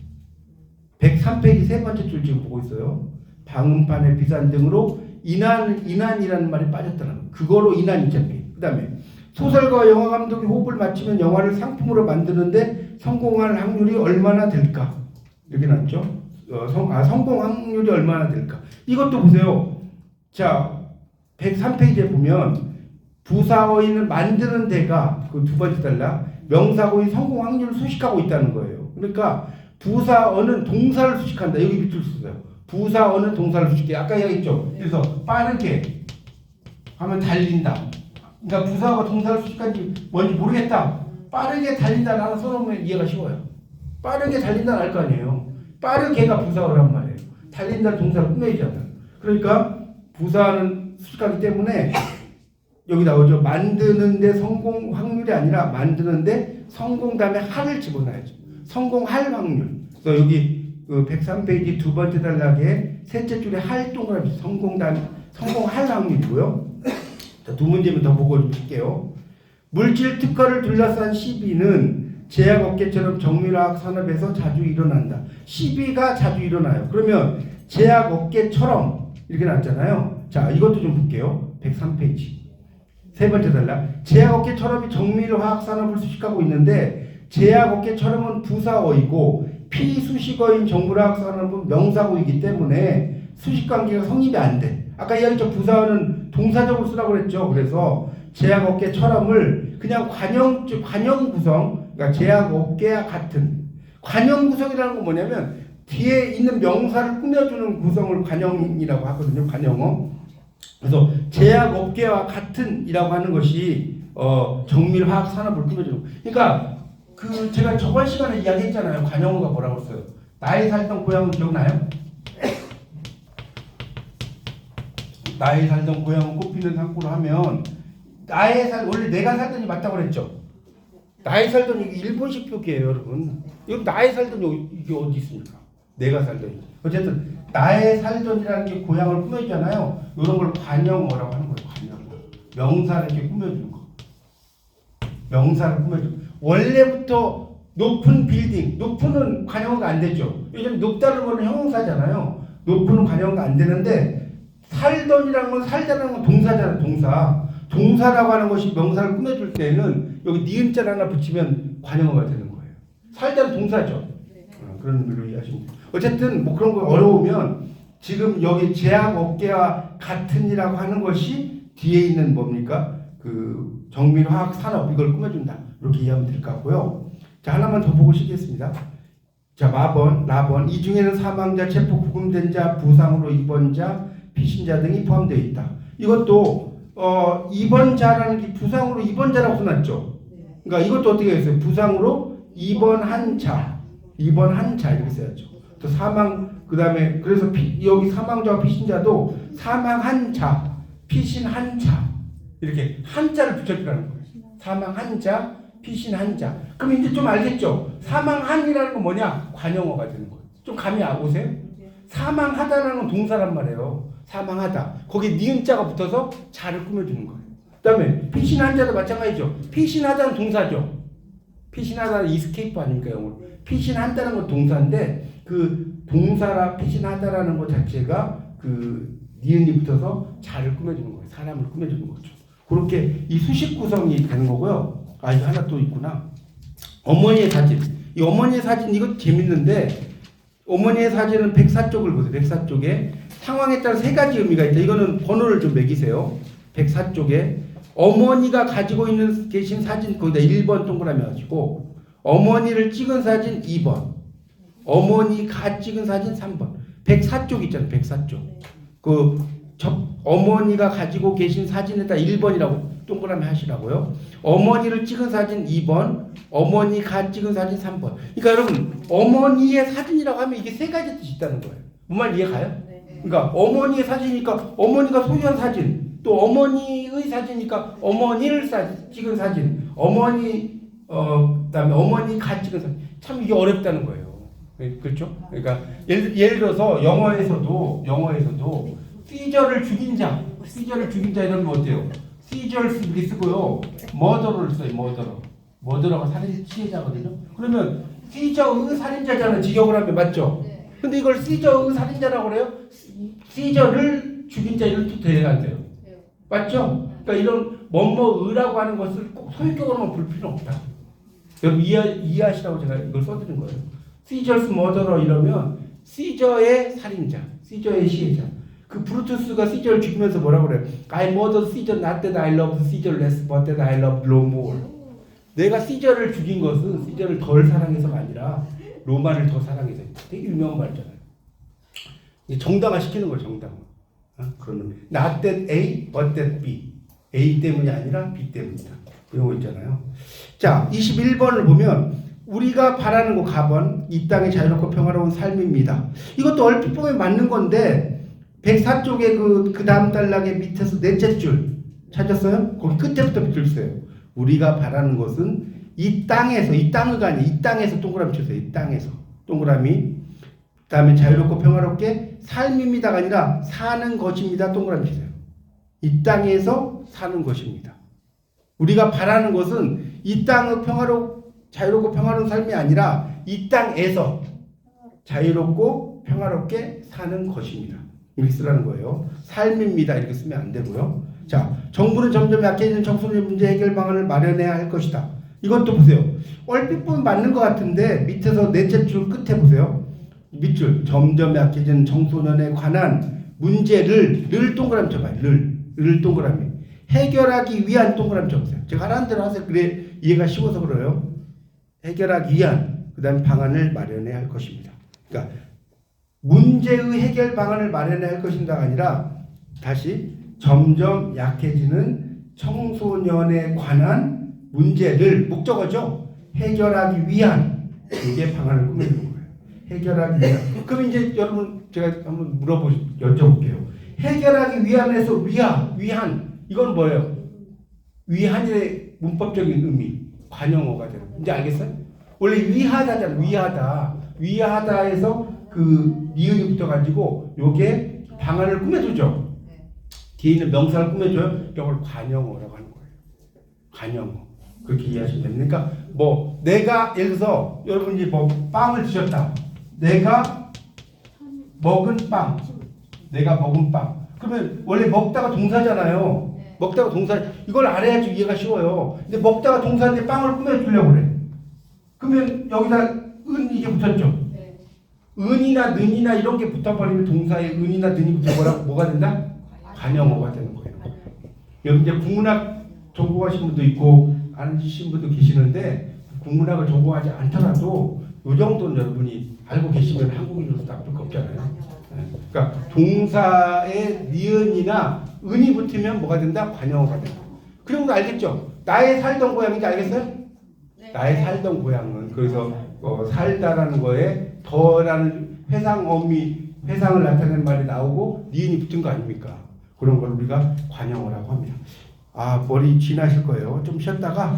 103페이지 세 번째 줄 지금 보고 있어요. 방음판의 비산 등으로 인한이라는 말이 빠졌다는 거. 그거로 인한 2차 피해. 그 다음에 소설가와 영화 감독이 호흡을 맞추면 영화를 상품으로 만드는데 성공할 확률이 얼마나 될까? 이렇게 나왔죠. 성공 확률이 얼마나 될까? 이것도 보세요. 자, 103페이지에 보면 부사어인을 만드는 데가 그 두 번째 단락 명사어의 성공 확률을 수식하고 있다는 거예요. 그러니까 부사어는 동사를 수식한다. 여기 밑줄 쓰세요. 부사어는 동사를 수식해. 아까 얘기했죠. 그래서 빠르게 하면 달린다. 그러니까 부사어가 동사를 수식한지 뭔지 모르겠다. 빠르게 달린다를 하나 써놓으면 이해가 쉬워요. 빠르게 달린다는 알 거 아니에요. 빠르게가 부사어란 말이에요. 달린다는 동사를 꾸며있잖아요. 그러니까 부사는 수식하기 때문에 여기 나오죠. 만드는데 성공 확률이 아니라 만드는데 성공 다음에 할을 집어넣어야죠. 성공할 확률. 그래서 여기 그 103페이지 두 번째 단락에 셋째 줄에 할 동그라미 성공할 확률이고요. 자, 두 문제만 더 보고 좀 칠게요. 물질 특허를 둘러싼 시비는 제약업계처럼 정밀화학 산업에서 자주 일어난다. 시비가 자주 일어나요. 그러면 제약업계처럼 이렇게 나왔잖아요. 자, 이것도 좀 볼게요. 103페이지. 세 번째 단락. 제약업계처럼이 정밀화학 산업을 수식하고 있는데 제약업계처럼은 부사어이고 피수식어인 정밀화학 산업은 명사어이기 때문에 수식관계가 성립이 안 돼. 아까 이야기했죠. 부사어는 동사적으로 쓰라고 그랬죠. 그래서 제약업계처럼을 그냥 관형 구성, 그러니까 제약업계와 같은 관형 구성이라는 건 뭐냐면 뒤에 있는 명사를 꾸며주는 구성을 관형이라고 하거든요. 관형어. 그래서 제약업계와 같은이라고 하는 것이 정밀화학 산업을 꾸며주는 거. 그러니까 그 제가 저번 시간에 이야기했잖아요. 관형어가 뭐라고 했어요. 나의 살던 고향은 기억나요? 나의 살던 고향은 꽃피는 산골로 하면 원래 내가 살던이 맞다고 그랬죠. 나의 살던 이게 일본식 표기예요, 여러분. 여기 나의 살던 이게 어디 있습니까? 내가 살던. 어쨌든 나의 살던이라는 게 고향을 꾸며주잖아요. 이런 걸 관형어라고 하는 거예요. 관형어. 명사를 이렇게 꾸며주는 거. 명사를 꾸며주는 거. 원래부터 높은 빌딩, 높은은 관형어가 안 되죠. 요즘 높다는 거는 형용사잖아요. 높은은 관형어가 안 되는데 살던이라는 건 살다는 건 동사잖아요. 동사. 동사라고 하는 것이 명사를 꾸며줄 때는 여기 니은자를 하나 붙이면 관형어가 되는 거예요. 살다는 동사죠. 그런 의미로 이해하시면 돼요. 어쨌든 뭐 그런 거 어려우면 지금 여기 제약업계와 같은이라고 하는 것이 뒤에 있는 뭡니까? 그 정밀화학 산업 이걸 꾸며준다. 이렇게 이해하면 될 것 같고요. 자, 하나만 더 보고 싶겠습니다. 자, 라번. 이 중에는 사망자, 체포 구금된 자, 부상으로 입원자, 피신자 등이 포함되어 있다. 이것도 입원자라는 게 부상으로 입원자라고 써놨죠. 그러니까 이것도 어떻게 했어요? 부상으로 입원한 자 이렇게 써야죠. 또 사망 그다음에 그래서 여기 사망자와 피신자도 사망한 자, 피신한 자 이렇게 한자를 붙여주라는 거예요. 사망한 자, 피신한 자. 그럼 이제 좀 알겠죠? 사망한이라는 건 뭐냐? 관형어가 되는 거예요. 좀 감이 오세요? 사망하다라는 건 동사란 말이에요. 사망하다. 거기에 니은자가 붙어서 자를 꾸며주는 거예요. 그 다음에 피신한 자도 마찬가지죠. 피신하다는 동사죠. 피신하다는 이스케이프 아닙니까, 영어로. 피신한다는 건 동사인데 그 동사라 피신하다라는 것 자체가 그 니은이 붙어서 자를 꾸며주는 거예요. 사람을 꾸며주는 거죠. 그렇게 이 수식 구성이 되는 거고요. 아, 이거 하나 또 있구나. 어머니의 사진. 이 어머니의 사진 이거 재밌는데 어머니의 사진은 104쪽을 보세요. 104쪽에 상황에 따라 세 가지 의미가 있다. 이거는 번호를 좀 매기세요. 104쪽에 어머니가 가지고 계신 사진 거기다 1번 동그라미 하시고 어머니를 찍은 사진 2번 어머니가 찍은 사진 3번 104쪽 있잖아요. 104쪽 어머니가 가지고 계신 사진에다 1번이라고 동그라미 하시라고요. 어머니를 찍은 사진 2번 어머니가 찍은 사진 3번. 그러니까 여러분 어머니의 사진이라고 하면 이게 세 가지 뜻이 있다는 거예요. 뭔 말 이해가요? 그러니까 어머니의 사진이니까 어머니가 소유한 사진, 또 어머니의 사진이니까 어머니를 찍은 사진, 그다음에 어머니가 찍은 사진. 참 이게 어렵다는 거예요. 그렇죠? 그러니까 예를 들어서 영어에서도 시저를 죽인 자 이러면 어때요? 시저를 이렇게 쓰고요. 머더를 써요. 머더러가 살인 피해자거든요. 그러면 시저의 살인자잖아요. 직역을 하면 맞죠? 근데 이걸 시저의 살인자라고 그래요? 시저를 죽인 자 이런 뜻도 돼야 안 돼요. 맞죠? 그러니까 이런 뭐뭐의라고 하는 것을 꼭 소유격으로만 볼 필요는 없다. 여러분 이해하시라고 제가 이걸 써드린 거예요. 시저스 머더러 이러면 시저의 살인자, 시저의 시해자. 그 브루투스가 시저를 죽이면서 뭐라고 그래요? I murdered Caesar, not that I loved Caesar less, but that I loved Rome more. 내가 시저를 죽인 것은 시저를 덜 사랑해서가 아니라 로마를 더 사랑해서. 되게 유명한 말이잖아요. 정당화 시키는 거예요. 정당화. 그러면 not that A, but that B. A 때문이 아니라 B 때문이다. 이런 거 있잖아요. 자, 21번을 보면 우리가 바라는 거 가번 이 땅의 자유롭고 평화로운 삶입니다. 이것도 얼핏 보면 맞는 건데 104쪽에 그 다음 단락의 밑에서 넷째 줄 찾았어요? 거기 끝에부터 밑줄 어요. 우리가 바라는 것은 이 땅에서 이 땅의가 아니에요. 이 땅에서 동그라미 쳐세요. 이 땅에서 동그라미. 그다음에 자유롭고 평화롭게 삶입니다가 아니라 사는 것입니다. 동그라미 치세요. 이 땅에서 사는 것입니다. 우리가 바라는 것은 이 땅의 자유롭고 평화로운 삶이 아니라 이 땅에서 자유롭고 평화롭게 사는 것입니다. 이렇게 쓰라는 거예요. 삶입니다. 이렇게 쓰면 안 되고요. 자, 정부는 점점 약해지는 청소년 문제 해결 방안을 마련해야 할 것이다. 이것도 보세요. 얼핏 보면 맞는 것 같은데 밑에서 넷째 줄 끝에 보세요. 밑줄 점점 약해지는 청소년에 관한 문제를 늘 동그라미 쳐봐요. 늘 동그라미. 해결하기 위한 동그라미 쳐보세요. 제가 하라는 대로 하세요. 그래 이해가 쉬워서 그래요. 해결하기 위한 그 다음 방안을 마련해야 할 것입니다. 그러니까 문제의 해결 방안을 마련해야 할 것인가가 아니라 다시 점점 약해지는 청소년에 관한 문제를 목적어죠. 해결하기 위한 이게 방안을 꾸미는 거예요. 해결하기 위한. 그럼 이제 여러분 제가 한번 여쭤볼게요. 해결하기 위한에서 위한 이건 뭐예요? 위한의 문법적인 의미 관용어가 되는 거예요. 이제 알겠어요? 원래 위하다잖아. 위하다에서 그 니은이 붙어가지고 요게 방안을 꾸며주죠. 뒤에 있는 명사를 꾸며줘요. 이걸 관용어라고 하는 거예요. 관용어. 그렇게 이해하시면 됩니다. 그러니까 뭐 내가 예를 들어서 여러분이 뭐 빵을 드셨다. 내가 먹은 빵. 그러면 원래 먹다가 동사잖아요. 먹다가 동사. 이걸 알아야지 이해가 쉬워요. 근데 먹다가 동사인데 빵을 꾸며주려고 그래. 그러면 여기다 은 이게 붙었죠. 은이나 는이나 이런 게 붙어버리면 동사에 은이나 는이 붙어버리면 뭐가 된다? 관용어가 되는 거예요. 여러분 이제 국문학 전공하신 분도 있고 아시는 분도 계시는데 국문학을 전공하지 않더라도 이 정도는 여러분이 알고 계시면 한국인으로서 나쁠 거 없잖아요. 그러니까 동사에 니은이나 은이 붙으면 뭐가 된다? 관용어가 된다. 그리고 알겠죠? 나의 살던 고향인지 알겠어요? 네. 나의 살던 고향은 그래서 살다라는 거에 더라는 회상을 나타내는 말이 나오고 니은이 붙은 거 아닙니까? 그런 걸 우리가 관용어라고 합니다. 아, 머리 지나실 거예요. 좀 쉬었다가